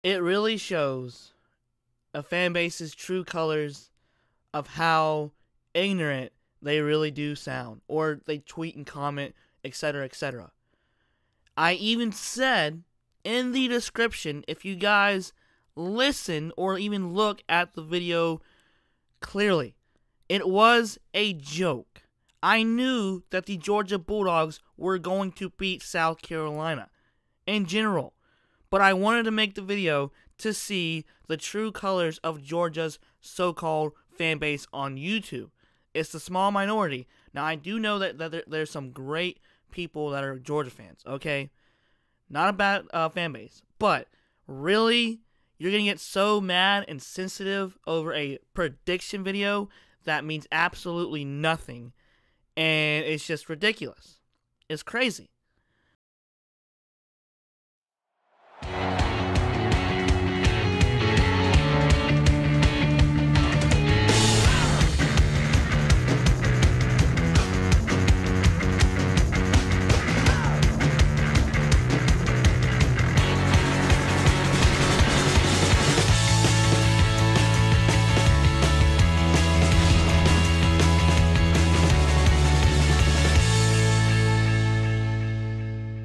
It really shows a fan base's true colors of how ignorant they really do sound, or they tweet and comment, etc., etc. I even said in the description, if you guys listen or even look at the video clearly, it was a joke. I knew that the Georgia Bulldogs were going to beat South Carolina in general, but I wanted to make the video to see the true colors of Georgia's so-called fan base on YouTube. It's the small minority. Now, I do know that there's some great people that are Georgia fans, okay? Not a bad fan base, but really, you're going to get so mad and sensitive over a prediction video that means absolutely nothing, and it's just ridiculous. It's crazy.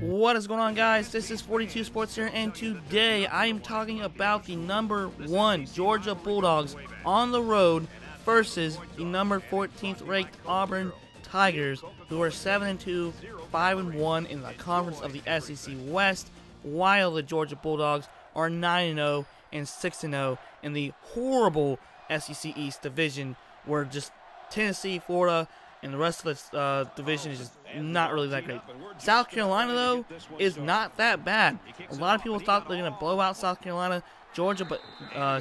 What is going on, guys? This is 42 Sports here, and today I am talking about the #1 Georgia Bulldogs on the road versus the number 14th ranked Auburn Tigers, who are 7-2, 5-1 in the conference of the SEC West, while the Georgia Bulldogs are 9-0 and 6-0 in the horrible SEC East division, where just Tennessee, Florida, and the rest of this division is just not really that great. South Carolina, though, is not that bad. A lot of people thought they're going to blow out South Carolina, Georgia, but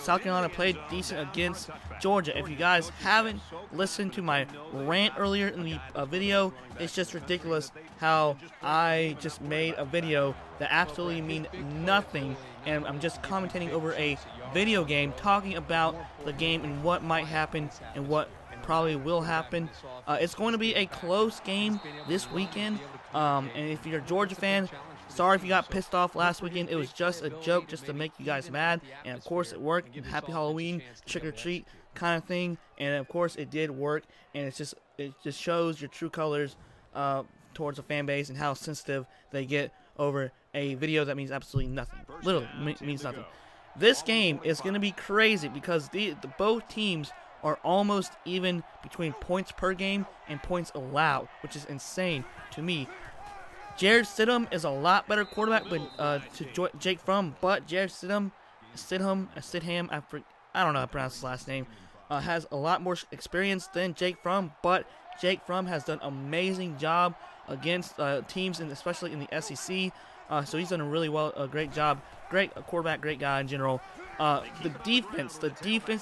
South Carolina played decent against Georgia. If you guys haven't listened to my rant earlier in the video, it's just ridiculous how I just made a video that absolutely means nothing, and I'm just commentating over a video game, talking about the game and what might happen and what probably will happen. It's going to be a close game this weekend, and if you're a Georgia fan, sorry if you got pissed off last weekend. It was just a joke, just to make you guys mad, and of course it worked. Happy Halloween, trick or treat kind of thing, and of course it did work. And it just shows your true colors towards a fan base and how sensitive they get over a video that means absolutely nothing. Literally means nothing. This game is going to be crazy because both teams are almost even between points per game and points allowed, which is insane to me. Jarrett Stidham is a lot better quarterback to Jake Fromm, but Jarrett Stidham, I don't know how to pronounce his last name, has a lot more experience than Jake Fromm, but Jake Fromm has done an amazing job against teams, especially in the SEC, so he's done a great job. Great quarterback, great guy in general. The defense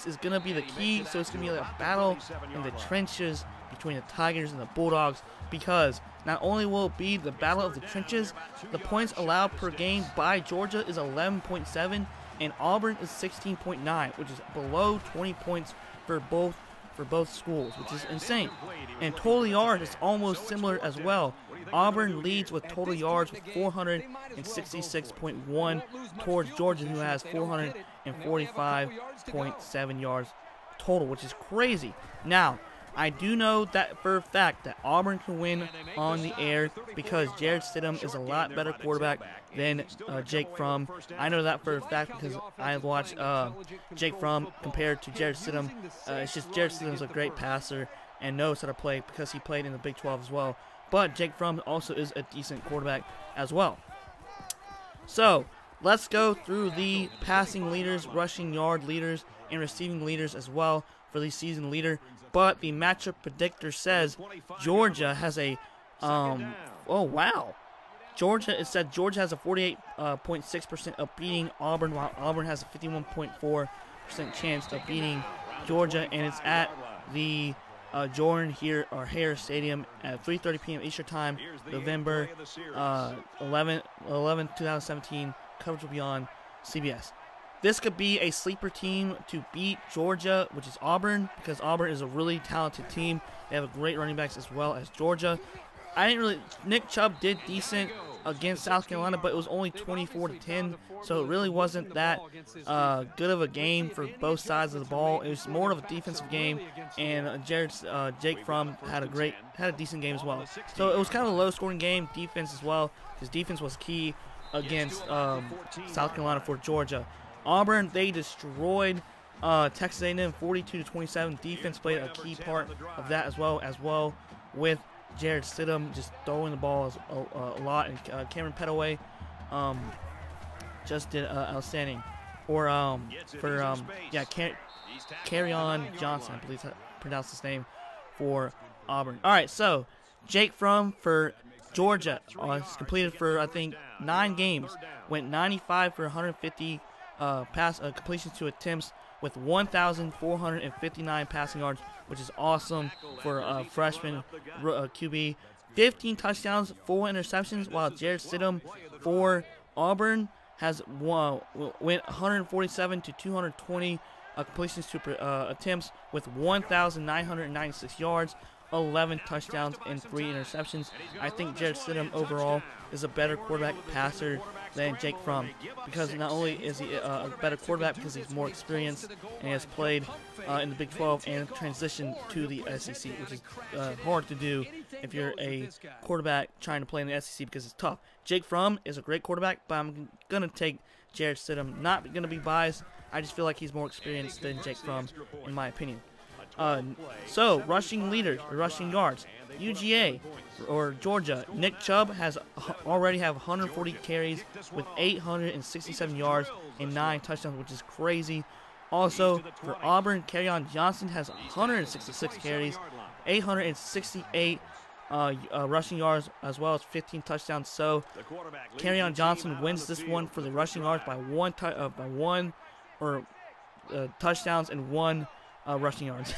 is going to be the key, so it's going to be like a battle in the trenches between the Tigers and the Bulldogs, because not only will it be the battle of the trenches, the points allowed per game by Georgia is 11.7, and Auburn is 16.9, which is below 20 points for both schools, which is insane. And total yards is almost similar as well. Auburn leads with total yards with 466.1 towards Georgia, who has 445.7 yards total, which is crazy. Now, I do know that for a fact that Auburn can win on the air because Jarrett Stidham is a lot better quarterback than Jake Fromm. I know that for a fact because I watched Jake Fromm compared to Jarrett Stidham. It's just Jarrett Stidham's a great passer and knows how to play because he played in the Big 12 as well. But Jake Fromm also is a decent quarterback as well. So, let's go through the passing leaders, rushing yard leaders, and receiving leaders as well for the season leader. But the matchup predictor says Georgia has a, Georgia, it said Georgia has a 48.6% of beating Auburn, while Auburn has a 51.4% chance of beating Georgia, and it's at the Jordan Hare Stadium at 3:30 p.m. Eastern Time, November 11, 2017. Coverage will be on CBS. This could be a sleeper team to beat Georgia, which is Auburn, because Auburn is a really talented team. They have a great running backs as well as Georgia. Nick Chubb did decent against South Carolina, but it was only 24-10, so it really wasn't that good of a game for both sides of the ball. It was more of a defensive game, and Jake Fromm had a decent game as well. So it was kind of a low-scoring game, defense as well, because defense was key against South Carolina for Georgia. Auburn, they destroyed Texas A&M 42-27. Defense played a key part of that as well with Jared Stidham just throwing the ball a lot, and Cameron Petaway just did outstanding. Or Carry-On Johnson, I believe I pronounced his name, for Auburn. All right, so Jake Fromm for Georgia completed for I think 9 games, went 95 for 150 completions to attempts with 1,459 passing yards, which is awesome for a freshman QB. 15 touchdowns, 4 interceptions, while Jared Stidham for Auburn has went 147 to 220 completions to attempts with 1,996 yards, 11 touchdowns, and 3 interceptions. I think Jared Stidham overall is a better quarterback passer than Jake Fromm, because not only is he a better quarterback because he's more experienced and has played in the Big 12 and transitioned to the SEC, which is hard to do if you're a quarterback trying to play in the SEC because it's tough. Jake Fromm is a great quarterback, but I'm going to take Jared Stidham. Not going to be biased. I just feel like he's more experienced than Jake Fromm, in my opinion. So, rushing leaders, or rushing yards. UGA, or Georgia, Nick Chubb already have 140 carries with 867 yards and 9 touchdowns, which is crazy. Also, for Auburn, Carry-On Johnson has 166 carries, 868 rushing yards, as well as 15 touchdowns. So, Carry-On Johnson wins this one for the rushing yards by touchdowns and 1 rushing yards.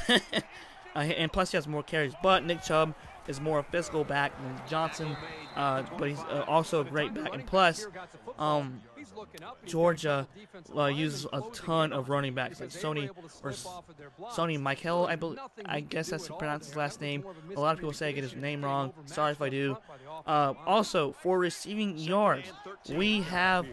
And plus he has more carries, but Nick Chubb is more a physical back than Johnson, but he's also a great back. And plus, Georgia uses a ton of running backs, like Sony Michael, I guess that's to pronounce his last name. A lot of people say I get his name wrong. Sorry if I do. Also, for receiving yards, we have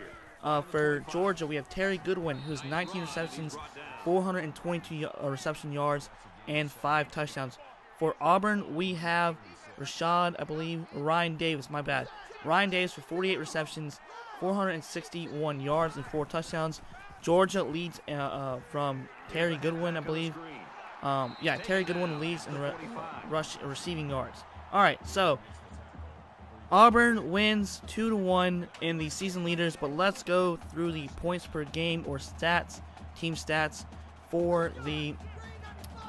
for Georgia, we have Terry Goodwin, who's 19 receptions, 422 reception yards, and 5 touchdowns. For Auburn, we have Ryan Davis for 48 receptions, 461 yards, and 4 touchdowns. Georgia leads from Terry Goodwin, I believe. Terry Goodwin leads in receiving yards. All right, so Auburn wins 2-1 in the season leaders, but let's go through the points per game, or stats, team stats for the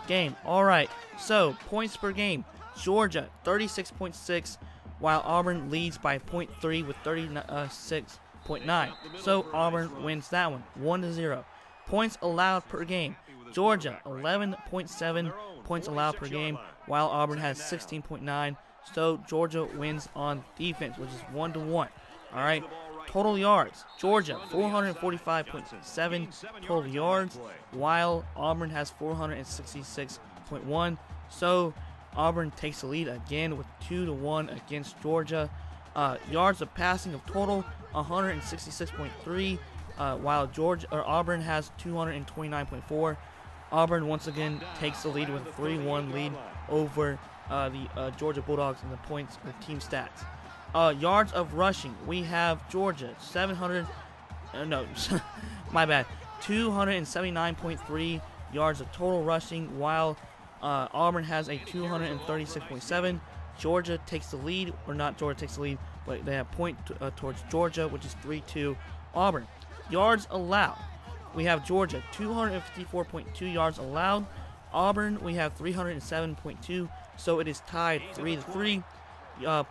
game. All right, so points per game. Georgia 36.6, while Auburn leads by 0.3 with 36.9. So Auburn wins that one, 1-0. Points allowed per game. Georgia 11.7 points allowed per game, while Auburn has 16.9. So Georgia wins on defense, which is 1-1. All right. Total yards. Georgia 445.7 total yards, while Auburn has 466.1. So Auburn takes the lead again with 2-1 against Georgia. Yards of passing of total 166.3, while Auburn has 229.4. Auburn once again takes the lead with a 3-1 lead over the Georgia Bulldogs in the points or team stats. Yards of rushing, we have Georgia 279.3 yards of total rushing, while Auburn has a 236.7. Georgia takes the lead, or not Georgia takes the lead, but they have point towards Georgia, which is 3-2 Auburn. Yards allowed, we have Georgia 254.2 yards allowed. Auburn, we have 307.2, so it is tied 3-3.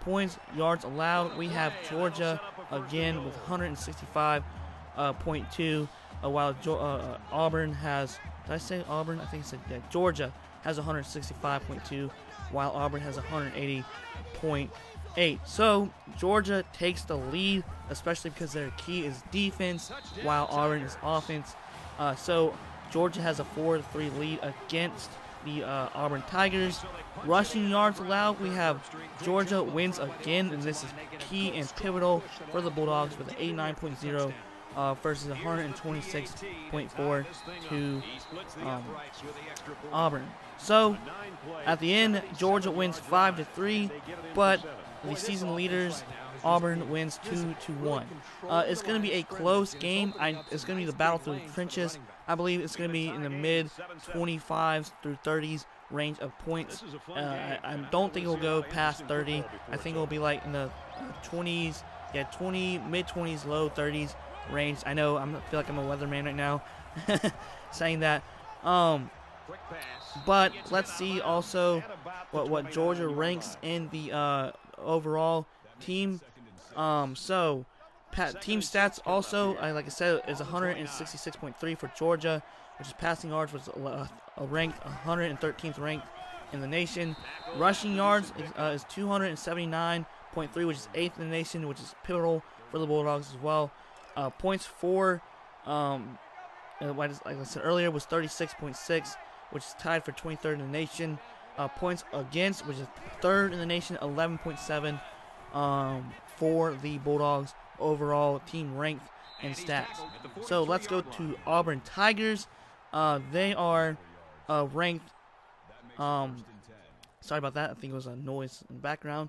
Points, yards allowed, we have Georgia again with 165.2, while Auburn has, did I say Auburn? I think I said Georgia has 165.2, while Auburn has 180.8. So Georgia takes the lead, especially because their key is defense, while Auburn is offense. So Georgia has a 4-3 lead against the Auburn Tigers. Rushing yards allowed, we have Georgia wins again, and this is key and pivotal for the Bulldogs with an 89.0 versus 126.4 to Auburn. So at the end, Georgia wins 5-3, but the season leaders, Auburn, wins 2-1. It's going to be a close game. It's going to be the battle through the trenches. I believe it's going to be in the mid 25s through 30s range of points. I don't think it will go past 30. I think it will be like in the 20s, yeah, 20, mid 20s, low 30s range. I know I feel like I'm a weatherman right now saying that. But let's see also what Georgia ranks in the overall team. So team stats also, like I said, is 166.3 for Georgia, which is passing yards, was ranked 113th ranked in the nation. Rushing yards is 279.3, which is 8th in the nation, which is pivotal for the Bulldogs as well. Points for, like I said earlier, was 36.6, which is tied for 23rd in the nation. Points against, which is 3rd in the nation, 11.7 for the Bulldogs overall team ranked and stats. So let's go to Auburn Tigers. They are ranked, sorry about that, I think it was a noise in the background.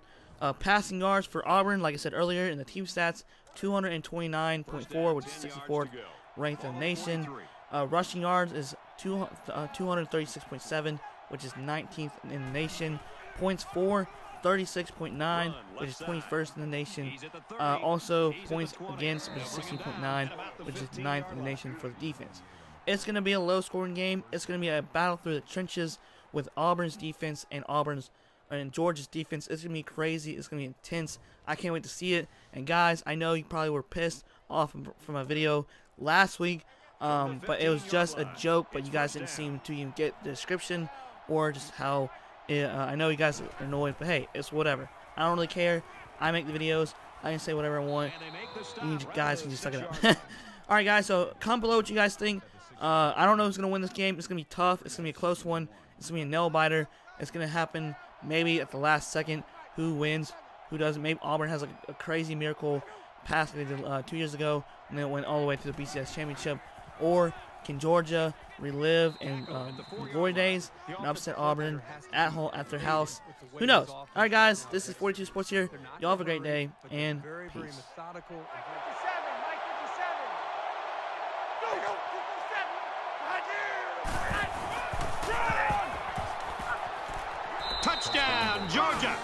Passing yards for Auburn, like I said earlier in the team stats, 229.4, which is 64th ranked in the nation. Rushing yards is 236.7, which is 19th in the nation. Points for 36.9, which is 21st in the nation. Also, points against, which is 16.9, which is 9th in the nation for the defense. It's going to be a low-scoring game. It's going to be a battle through the trenches with Auburn's defense and Georgia's defense. It's going to be crazy. It's going to be intense. I can't wait to see it. And guys, I know you probably were pissed off from my video last week, but it was just a joke. But you guys didn't seem to even get the description or just how. I know you guys are annoyed, but hey, it's whatever. I don't really care. I make the videos. I can say whatever I want. You guys can just suck it up. Alright, guys, so comment below what you guys think. I don't know who's going to win this game. It's going to be tough. It's going to be a close one. It's going to be a nail-biter. It's going to happen maybe at the last second. Who wins, who doesn't. Maybe Auburn has a crazy miracle pass they did 2 years ago, and then it went all the way to the BCS championship. Or can Georgia relive in glory days and upset Auburn at home at their house? Who knows? All right, guys, this is 42 Sports here. Y'all have a great day, and peace. Touchdown, Georgia!